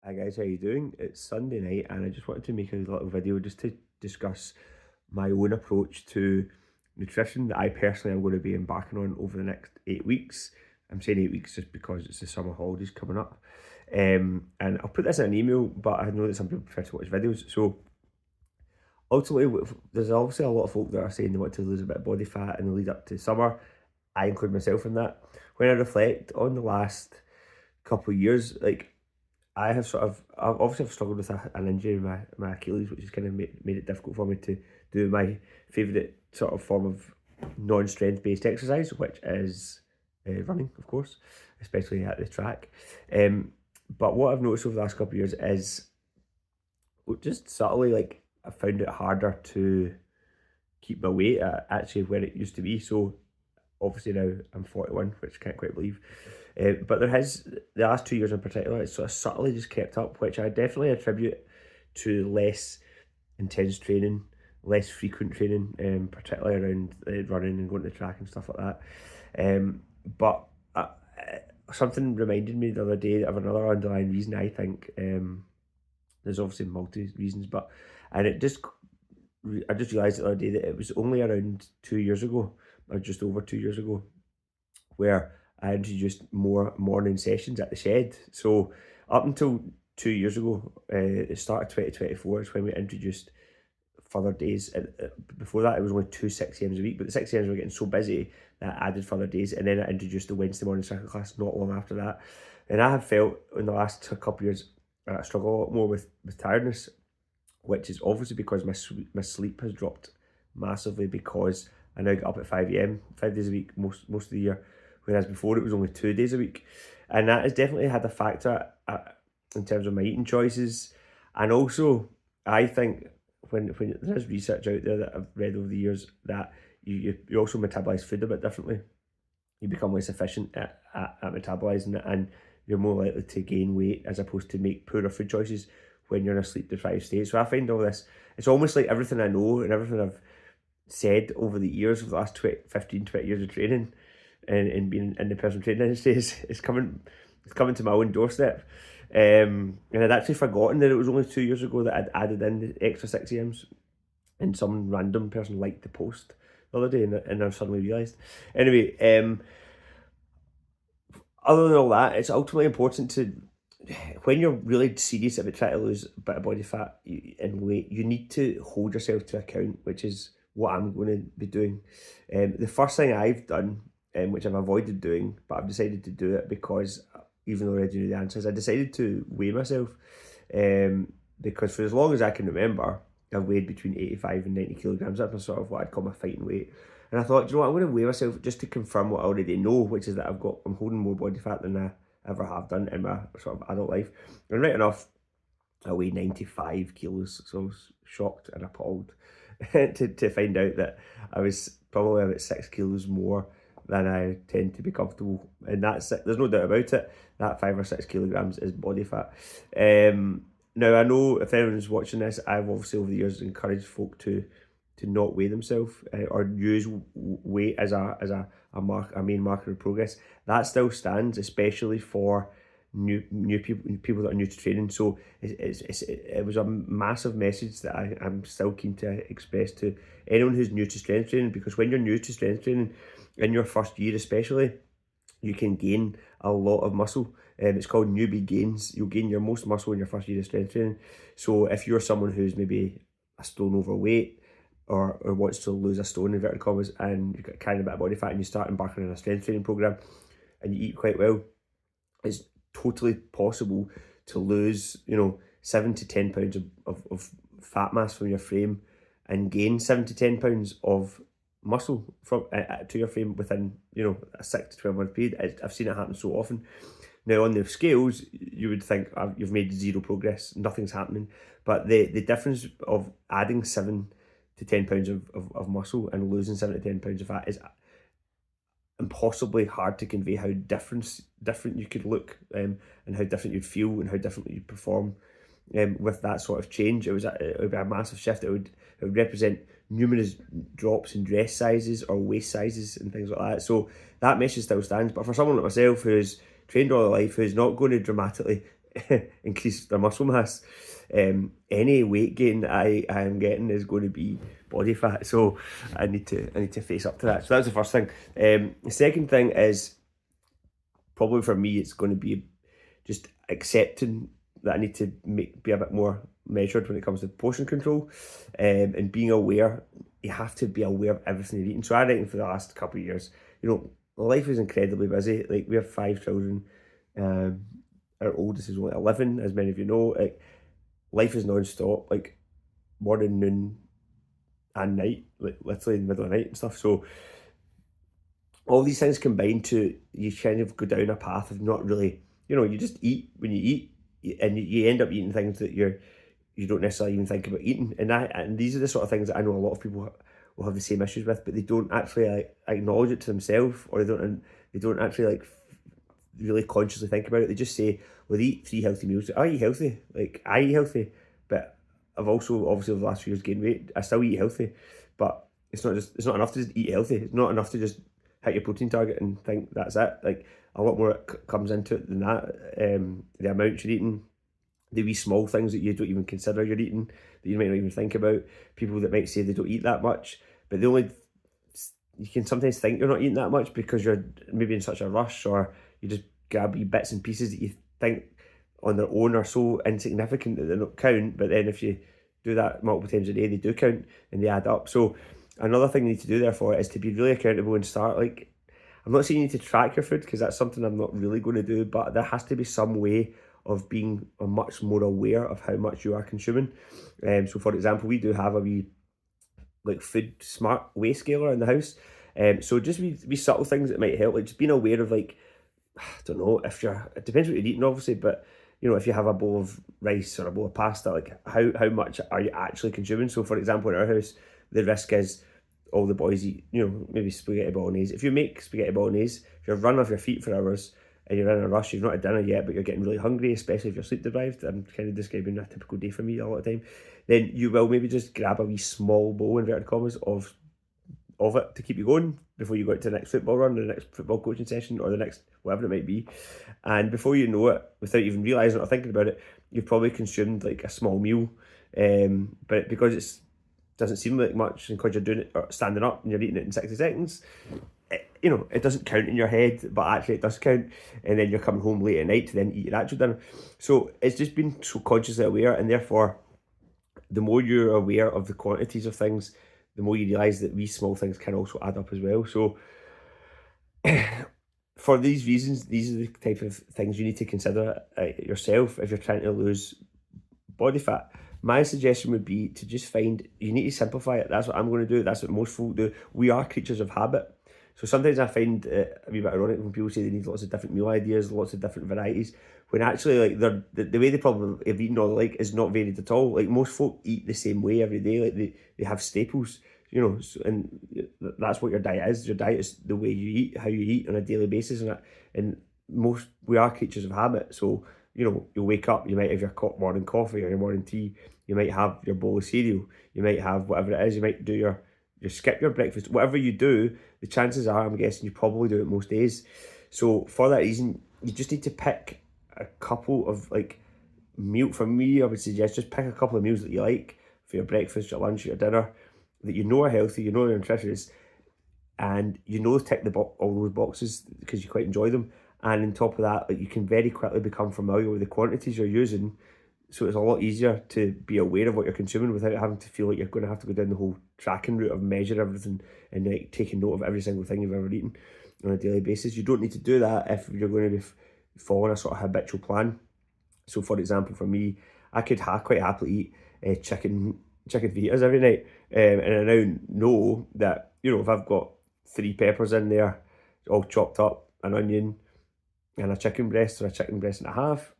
Hi guys, how you doing? It's Sunday night and I just wanted to make a little video just to discuss my own approach to nutrition that I personally am going to be embarking on over the next 8 weeks. I'm saying 8 weeks just because it's the summer holidays coming up. And I'll put this in an email, but I know that some people prefer to watch videos. So ultimately, there's obviously a lot of folk that are saying they want to lose a bit of body fat in the lead up to summer. I include myself in that. When I reflect on the last couple of years, like I've obviously I've struggled with an injury in my Achilles, which has kind of made it difficult for me to do my favourite sort of form of non-strength based exercise, which is running, of course, especially at the track. But what I've noticed over the last couple of years is just subtly, like, I found it harder to keep my weight at actually where it used to be. So obviously now I'm 41, which I can't quite believe. But there has, the last 2 years in particular, it's sort of subtly just kept up, which I definitely attribute to less intense training, less frequent training, particularly around running and going to the track and stuff like that. But something reminded me the other day of another underlying reason. I think there's obviously multi reasons, but and it just I just realised the other day that it was only around 2 years ago, or just over 2 years ago, where I introduced more morning sessions at the shed. So up until 2 years ago, the start of 2024 is when we introduced further days. And before that, it was only two 6 a.m.s a week, but the 6 a.m.s were getting so busy that I added further days. And then I introduced the Wednesday morning cycle class not long after that. And I have felt in the last couple of years, I struggle a lot more with tiredness, which is obviously because my sleep has dropped massively because I now get up at 5 a.m. 5 days a week most of the year, whereas before it was only 2 days a week. And that has definitely had a factor in terms of my eating choices. And also, I think when there's research out there that I've read over the years that you also metabolize food a bit differently. You become less efficient at metabolizing it, and you're more likely to gain weight as opposed to make poorer food choices when you're in a sleep deprived state. So I find all this, it's almost like everything I know and everything I've said over the years, over the last 20, 15, 20 years of training and being in the personal training industry it's coming to my own doorstep. And I'd actually forgotten that it was only 2 years ago that I'd added in the extra 6 a.m.s, and some random person liked the post the other day, and I've suddenly realised. Anyway, other than all that, it's ultimately important to, when you're really serious about trying to lose a bit of body fat and weight, you need to hold yourself to account, which is what I'm going to be doing. The first thing I've done, which I've avoided doing, but I've decided to do it because even though I already knew the answers, I decided to weigh myself. Because for as long as I can remember, I've weighed between 85 and 90 kilograms. That's sort of what I'd call my fighting weight. And I thought, you know what, I'm going to weigh myself just to confirm what I already know, which is that I'm holding more body fat than I ever have done in my sort of adult life. And right enough, I weigh 95 kilos, so I was shocked and appalled to find out that I was probably about 6 kilos more than I tend to be comfortable. And there's no doubt about it, that 5 or 6 kilograms is body fat. Now, I know if anyone's watching this, I've obviously over the years encouraged folk to not weigh themselves, or use weight as a main marker of progress. That still stands, especially for new people that are new to training. So it was a massive message that I'm still keen to express to anyone who's new to strength training, because when you're new to strength training, in your first year especially, you can gain a lot of muscle. It's called newbie gains. You'll gain your most muscle in your first year of strength training. So if you're someone who's maybe a stone overweight, or wants to lose a stone, inverted commas, and you've got carrying a bit of body fat and you start embarking on a strength training program and you eat quite well, it's totally possible to lose, 7 to 10 pounds of fat mass from your frame and gain 7 to 10 pounds of muscle from to your frame within, a 6 to 12 month period. I've seen it happen so often. Now, on the scales, you would think you've made zero progress, nothing's happening. But the difference of adding 7 to 10 pounds of muscle and losing 7 to 10 pounds of fat is impossibly hard to convey how different you could look, and how different you'd feel and how differently you'd perform, with that sort of change. It would be a massive shift. It would represent numerous drops in dress sizes or waist sizes and things like that. So that message still stands. But for someone like myself who's trained all their life, who's not going to dramatically increase their muscle mass. Any weight gain that I am getting is going to be body fat, so I need to face up to that. So that's the first thing. The second thing is, probably for me, it's going to be just accepting that I need to be a bit more measured when it comes to portion control, and being aware. You have to be aware of everything you're eating. So I reckon for the last couple of years, life is incredibly busy. Like, we have 5 children. Our oldest is only 11, as many of you know. Like, life is non-stop, like morning, noon, and night, like literally in the middle of the night and stuff. So all these things combine to, you kind of go down a path of not really, you just eat when you eat, and you end up eating things that you don't necessarily even think about eating. And these are the sort of things that I know a lot of people will have the same issues with, but they don't actually acknowledge it to themselves, or they don't actually really consciously think about it. They just say, well, they eat 3 healthy meals. I eat healthy. Like, I eat healthy, but I've also, obviously, over the last few years, gained weight. I still eat healthy, but it's not enough to just eat healthy. It's not enough to just hit your protein target and think that's it. Like, a lot more comes into it than that. The amount you're eating, the wee small things that you don't even consider you're eating, that you might not even think about. People that might say they don't eat that much, but you can sometimes think you're not eating that much because you're maybe in such a rush, or you just grab wee bits and pieces that you think on their own are so insignificant that they don't count. But then if you do that multiple times a day, they do count and they add up. So another thing you need to do, therefore, is to be really accountable and start, like, I'm not saying you need to track your food, because that's something I'm not really going to do, but there has to be some way of being much more aware of how much you are consuming. So for example, we do have a wee food smart weigh scaler in the house. So just be subtle things that might help, like just being aware of, like, I don't know, it depends what you're eating, obviously, but if you have a bowl of rice or a bowl of pasta, like, how much are you actually consuming? So for example, in our house, the risk is all the boys eat, maybe spaghetti bolognese. If you make spaghetti bolognese, if you're running off your feet for hours and you're in a rush, you've not had dinner yet, but you're getting really hungry, especially if you're sleep deprived, I'm kind of describing a typical day for me a lot of the time, then you will maybe just grab a wee small bowl, inverted commas, of it to keep you going before you go out to the next football run, or the next football coaching session, or the next whatever it might be. And before you know it, without even realising or thinking about it, you've probably consumed like a small meal. But because it doesn't seem like much, and because you're doing it or standing up and you're eating it in 60 seconds, it doesn't count in your head, but actually it does count. And then you're coming home late at night to then eat your actual dinner. So it's just being so consciously aware, and therefore, the more you're aware of the quantities of things, the more you realise that these small things can also add up as well. So for these reasons, these are the type of things you need to consider yourself if you're trying to lose body fat. My suggestion would be to just you need to simplify it. That's what I'm going to do. That's what most folk do. We are creatures of habit. So sometimes I find it a wee bit ironic when people say they need lots of different meal ideas, lots of different varieties, when actually, like, the way they probably have eaten all is not varied at all. Like, most folk eat the same way every day. Like, they have staples, and that's what your diet is. Your diet is the way you eat, how you eat on a daily basis, and we are creatures of habit. So you'll wake up, you might have your morning coffee or your morning tea, you might have your bowl of cereal, you might have whatever it is, you might do you skip your breakfast. Whatever you do, the chances are, I'm guessing, you probably do it most days. So for that reason, you just need to pick a couple of meal. For me, I would suggest just pick a couple of meals that you like for your breakfast, your lunch, your dinner, that are healthy, they're nutritious, and tick all those boxes because you quite enjoy them. And on top of that, you can very quickly become familiar with the quantities you're using, so it's a lot easier to be aware of what you're consuming without having to feel like you're going to have to go down the whole tracking route of measure everything and taking note of every single thing you've ever eaten on a daily basis. You don't need to do that if you're going to be following a sort of habitual plan. So for example, for me, I could quite happily eat chicken fajitas every night, and I now know that if I've got 3 peppers in there, all chopped up, an onion, and a chicken breast or a chicken breast and a half,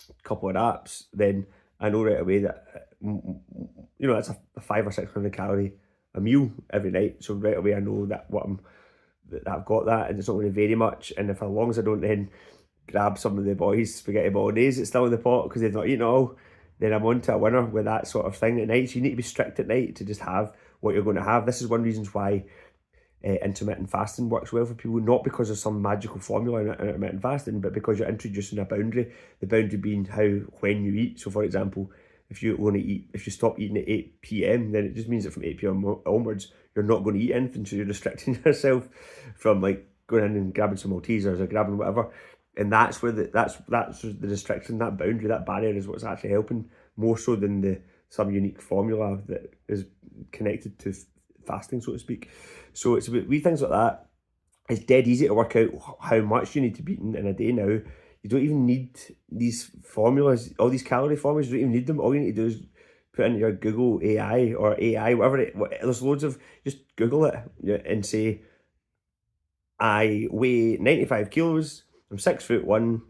a couple of wraps, then I know right away that that's a 500 or 600 calorie a meal every night. So right away I know that I've got that, and it's not going to vary much. And as long as I don't then grab some of the boys' spaghetti bolognese that's still in the pot because they've not eaten it all, then I'm on to a winner with that sort of thing at night. So you need to be strict at night to just have what you're going to have. This is one reason why intermittent fasting works well for people, not because of some magical formula in intermittent fasting, but because you're introducing a boundary, the boundary being when you eat. So for example, if you stop eating at 8 p.m, then it just means that from 8 p.m. onwards, you're not going to eat anything, so you're restricting yourself from like going in and grabbing some Maltesers or grabbing whatever. And that's where that's the restriction, that boundary, that barrier is what's actually helping, more so than some unique formula that is connected to fasting, so to speak. So it's about wee things like that. It's dead easy to work out how much you need to be eating in a day now. You don't even need these formulas, all these calorie formulas. You don't even need them. All you need to do is put in your Google AI or AI, there's loads of, just Google it and say, I weigh 95 kilos, I'm 6'1",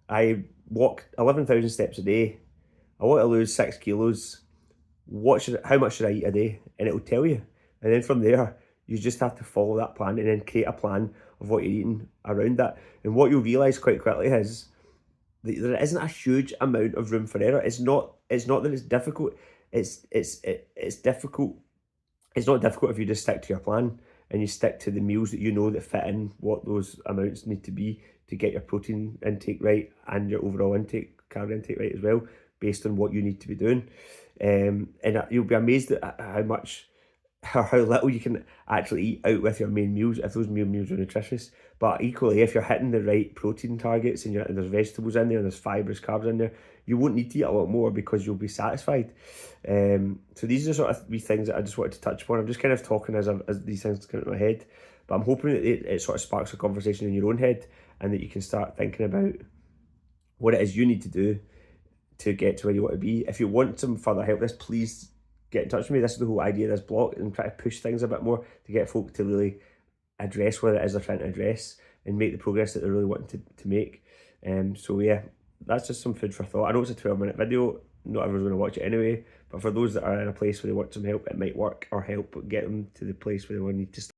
I walk 11,000 steps a day, I want to lose 6 kilos, how much should I eat a day? And it will tell you. And then from there, you just have to follow that plan and then create a plan of what you're eating around that. And what you'll realise quite quickly is that there isn't a huge amount of room for error. It's not that it's difficult. It's difficult. It's not difficult if you just stick to your plan and you stick to the meals that you know that fit in what those amounts need to be to get your protein intake right and your overall calorie intake right as well, based on what you need to be doing. And you'll be amazed at how much or how little you can actually eat out with your main meals if those meals are nutritious. But equally, if you're hitting the right protein targets and there's vegetables in there and there's fibrous carbs in there, you won't need to eat a lot more because you'll be satisfied. So these are sort of wee things that I just wanted to touch upon. I'm just kind of talking as these things come into my head, but I'm hoping that it sort of sparks a conversation in your own head and that you can start thinking about what it is you need to do to get to where you want to be. If you want some further help with this, please get in touch with me. This is the whole idea of this blog, and try to push things a bit more to get folk to really address what it is they're trying to address and make the progress that they're really wanting to make. So yeah, that's just some food for thought. I know it's a 12-minute video, not everyone's going to watch it anyway, but for those that are in a place where they want some help, it might work or help get them to the place where they will need to start.